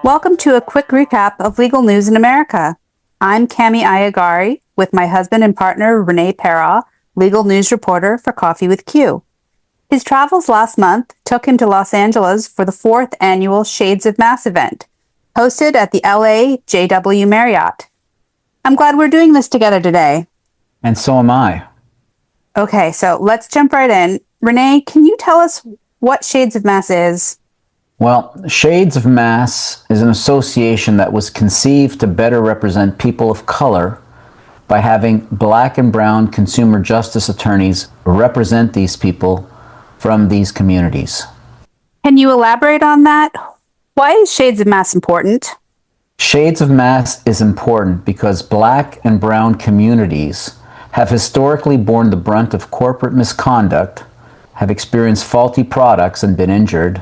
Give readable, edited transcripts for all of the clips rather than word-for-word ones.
Welcome to a quick recap of legal news in America. I'm Cami Ayagari with my husband and partner, Rene Perras, legal news reporter for Coffee with Q. His travels last month took him to Los Angeles for the 4th annual Shades of Mass event, hosted at the LA JW Marriott. I'm glad we're doing this together today. And so am I. Okay, so let's jump right in. Rene, can you tell us what Shades of Mass is? Well, Shades of Mass is an association that was conceived to better represent people of color by having black and brown consumer justice attorneys represent these people from these communities. Can you elaborate on that? Why is Shades of Mass important? Shades of Mass is important because black and brown communities have historically borne the brunt of corporate misconduct, have experienced faulty products and been injured,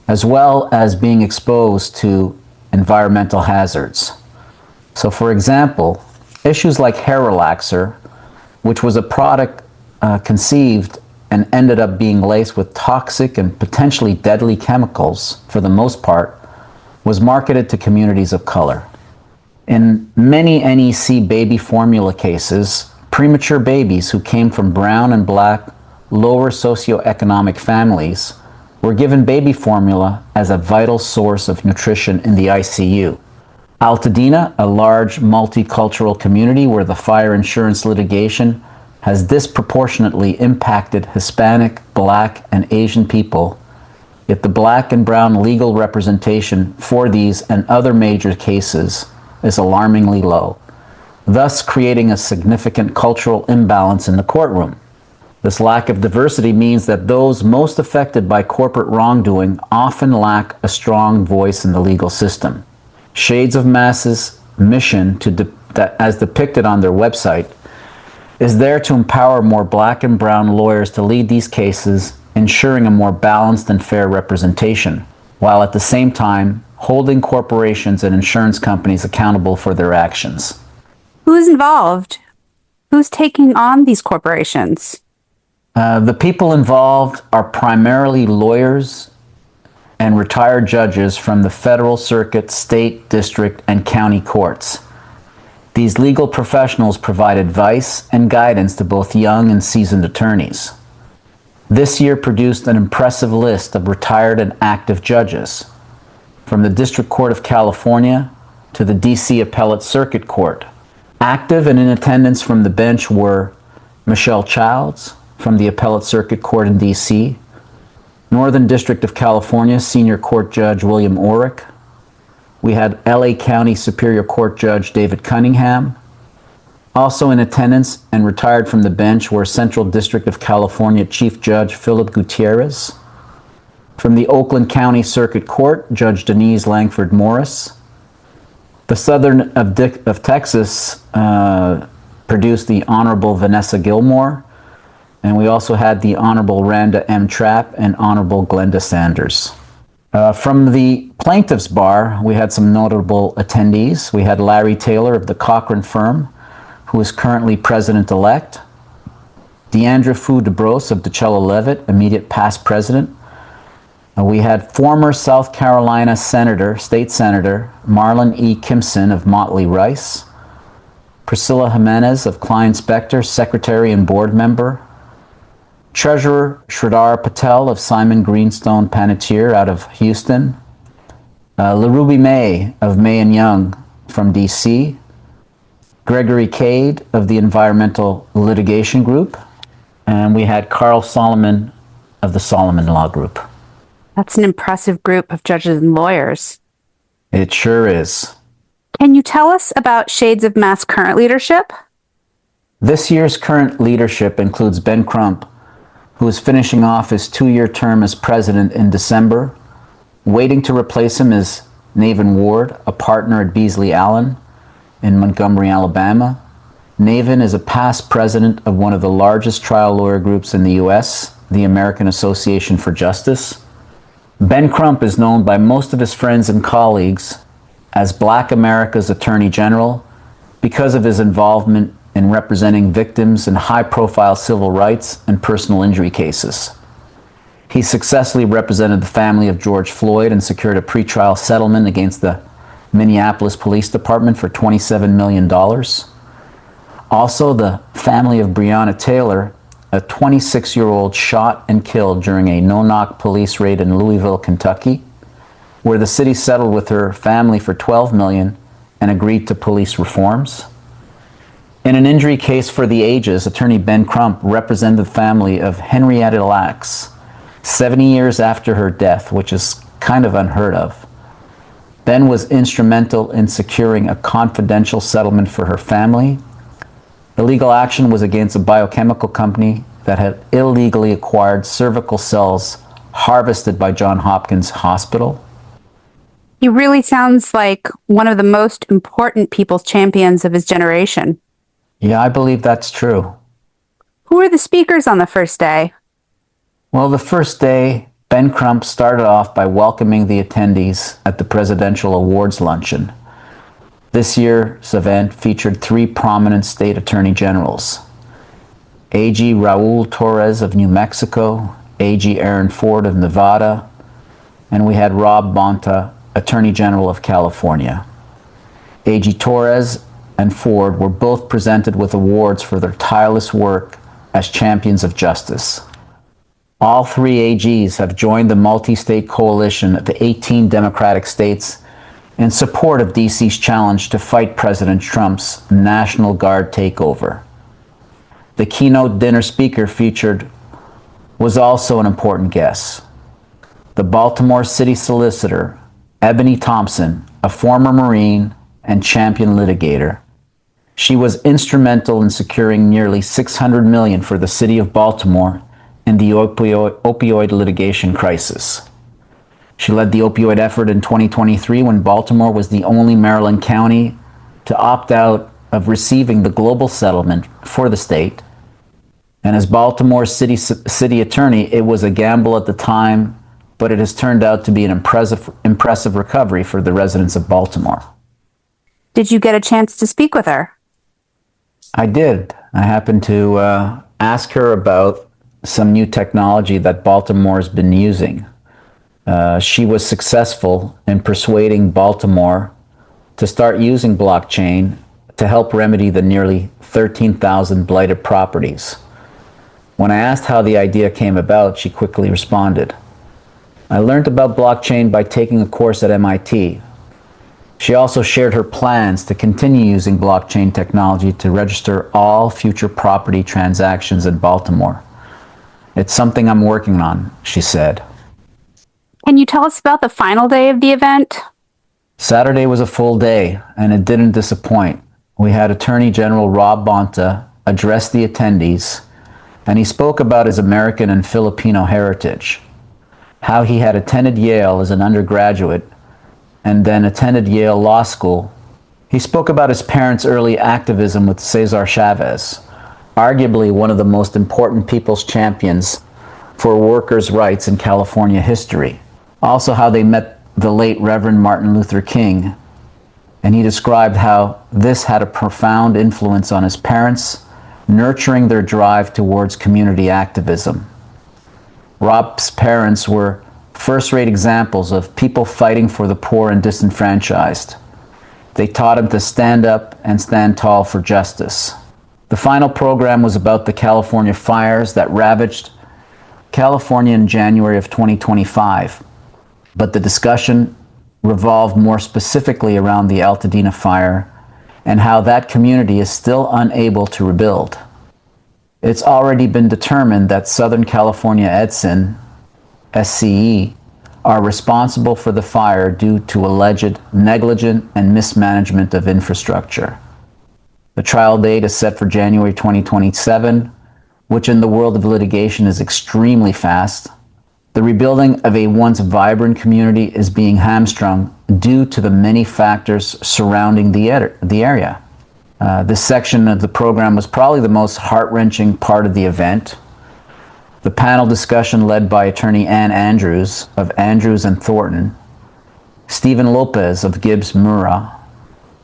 as well as being exposed to environmental hazards. So for example, issues like hair relaxer, which was a product conceived and ended up being laced with toxic and potentially deadly chemicals, for the most part, was marketed to communities of color. In many NEC baby formula cases, premature babies who came from brown and black, lower socioeconomic families were given baby formula as a vital source of nutrition in the ICU. Altadena, a large multicultural community where the fire insurance litigation has disproportionately impacted Hispanic, Black, and Asian people, yet the Black and brown legal representation for these and other major cases is alarmingly low, thus creating a significant cultural imbalance in the courtroom. This lack of diversity means that those most affected by corporate wrongdoing often lack a strong voice in the legal system. Shades of Mass's mission, as depicted on their website, is there to empower more black and brown lawyers to lead these cases, ensuring a more balanced and fair representation, while at the same time holding corporations and insurance companies accountable for their actions. Who's involved? Who's taking on these corporations? The people involved are primarily lawyers and retired judges from the federal circuit, state, district, and county courts. These legal professionals provide advice and guidance to both young and seasoned attorneys. This year produced an impressive list of retired and active judges, from the District Court of California to the DC Appellate Circuit Court. Active and in attendance from the bench were Michelle Childs from the Appellate Circuit Court in DC, Northern District of California Senior Court Judge William Orrick. We had LA County Superior Court Judge David Cunningham. Also in attendance and retired from the bench were Central District of California Chief Judge Philip Gutierrez. From the Oakland County Circuit Court, Judge Denise Langford Morris. The Southern of Texas produced the Honorable Vanessa Gilmore. And we also had the Honorable Randa M. Trapp and Honorable Glenda Sanders. From the plaintiff's bar, we had some notable attendees. We had Larry Taylor of the Cochran firm, who is currently president-elect. Deandra Fu DeBrose of DeCello Levitt, immediate past president. We had former South Carolina State Senator Marlon E. Kimpson of Motley Rice. Priscilla Jimenez of Klein Spector, secretary and board member. Treasurer Sridhar Patel of Simon Greenstone Panettiere out of Houston. LaRuby May of May & Young from DC. Gregory Cade of the Environmental Litigation Group. And we had Carl Solomon of the Solomon Law Group. That's an impressive group of judges and lawyers. It sure is. Can you tell us about Shades of Mass current leadership? This year's current leadership includes Ben Crump, who is finishing off his 2-year term as president in December. Waiting to replace him is Navin Ward, a partner at Beasley Allen in Montgomery, Alabama. Navin is a past president of one of the largest trial lawyer groups in the U.S., the American Association for Justice. Ben Crump is known by most of his friends and colleagues as Black America's Attorney General because of his involvement in representing victims in high-profile civil rights and personal injury cases. He successfully represented the family of George Floyd and secured a pretrial settlement against the Minneapolis Police Department for $27 million. Also, the family of Breonna Taylor, a 26-year-old shot and killed during a no-knock police raid in Louisville, Kentucky, where the city settled with her family for $12 million and agreed to police reforms. In an injury case for the ages, attorney Ben Crump represented the family of Henrietta Lacks 70 years after her death, which is kind of unheard of. Ben was instrumental in securing a confidential settlement for her family. The legal action was against a biochemical company that had illegally acquired cervical cells harvested by Johns Hopkins Hospital. He really sounds like one of the most important people's champions of his generation. Yeah, I believe that's true. Who were the speakers on the first day? Well, the first day, Ben Crump started off by welcoming the attendees at the Presidential Awards Luncheon. This year's event featured three prominent state attorney generals: AG Raul Torres of New Mexico, AG Aaron Ford of Nevada, and we had Rob Bonta, Attorney General of California. AG Torres and Ford were both presented with awards for their tireless work as champions of justice. All three AGs have joined the multi-state coalition of the 18 Democratic states in support of DC's challenge to fight President Trump's National Guard takeover. The keynote dinner speaker featured was also an important guest: the Baltimore City Solicitor, Ebony Thompson, a former Marine and champion litigator. She was instrumental in securing nearly $600 million for the city of Baltimore in the opioid litigation crisis. She led the opioid effort in 2023 when Baltimore was the only Maryland county to opt out of receiving the global settlement for the state. And as Baltimore city attorney, it was a gamble at the time, but it has turned out to be an impressive recovery for the residents of Baltimore. Did you get a chance to speak with her? I did. I happened to ask her about some new technology that Baltimore has been using. She was successful in persuading Baltimore to start using blockchain to help remedy the nearly 13,000 blighted properties. When I asked how the idea came about, she quickly responded, "I learned about blockchain by taking a course at MIT." She also shared her plans to continue using blockchain technology to register all future property transactions in Baltimore. "It's something I'm working on," she said. Can you tell us about the final day of the event? Saturday was a full day, and it didn't disappoint. We had Attorney General Rob Bonta address the attendees, and he spoke about his American and Filipino heritage, how he had attended Yale as an undergraduate and then attended Yale Law School. He spoke about his parents' early activism with Cesar Chavez, arguably one of the most important people's champions for workers' rights in California history. Also how they met the late Reverend Martin Luther King, and he described how this had a profound influence on his parents, nurturing their drive towards community activism. Rob's parents were first-rate examples of people fighting for the poor and disenfranchised. They taught him to stand up and stand tall for justice. The final program was about the California fires that ravaged California in January of 2025, but the discussion revolved more specifically around the Altadena fire and how that community is still unable to rebuild. It's already been determined that Southern California Edison, SCE, are responsible for the fire due to alleged negligent and mismanagement of infrastructure. The trial date is set for January 2027, which in the world of litigation is extremely fast. The rebuilding of a once vibrant community is being hamstrung due to the many factors surrounding the area. This section of the program was probably the most heart-wrenching part of the event. The panel discussion led by attorney Ann Andrews of Andrews and Thornton, Stephen Lopez of Gibbs Murrah,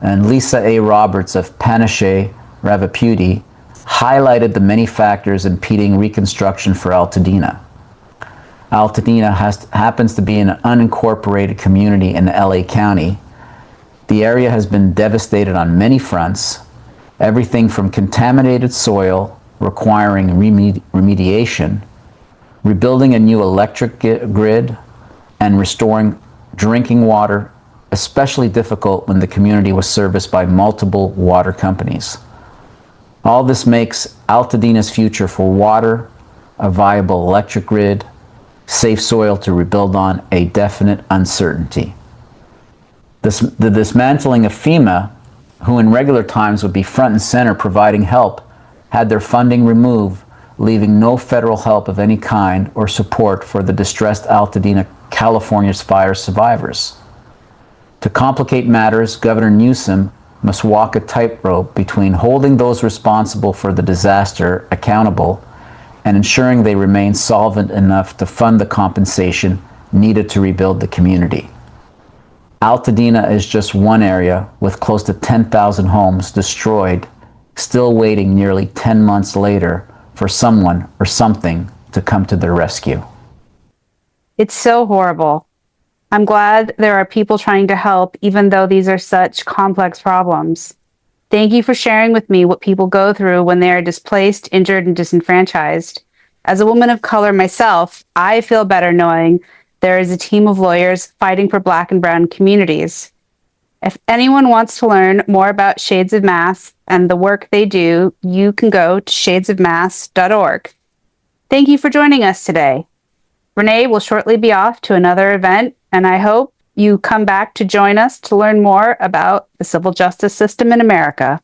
and Lisa A. Roberts of Panache Ravaputi highlighted the many factors impeding reconstruction for Altadena. Altadena happens to be an unincorporated community in LA County. The area has been devastated on many fronts, everything from contaminated soil requiring remediation, rebuilding a new electric grid, and restoring drinking water, especially difficult when the community was serviced by multiple water companies. All this makes Altadena's future for water, a viable electric grid, safe soil to rebuild on, a definite uncertainty. The dismantling of FEMA, who in regular times would be front and center providing help, had their funding removed, leaving no federal help of any kind or support for the distressed Altadena, California's fire survivors. To complicate matters, Governor Newsom must walk a tightrope between holding those responsible for the disaster accountable and ensuring they remain solvent enough to fund the compensation needed to rebuild the community. Altadena is just one area with close to 10,000 homes destroyed, still waiting nearly 10 months later for someone or something to come to their rescue. It's so horrible. I'm glad there are people trying to help, even though these are such complex problems. Thank you for sharing with me what people go through when they are displaced, injured, and disenfranchised. As a woman of color myself, I feel better knowing there is a team of lawyers fighting for Black and Brown communities. If anyone wants to learn more about Shades of Mass and the work they do, you can go to shadesofmass.org. Thank you for joining us today. Rene will shortly be off to another event, and I hope you come back to join us to learn more about the civil justice system in America.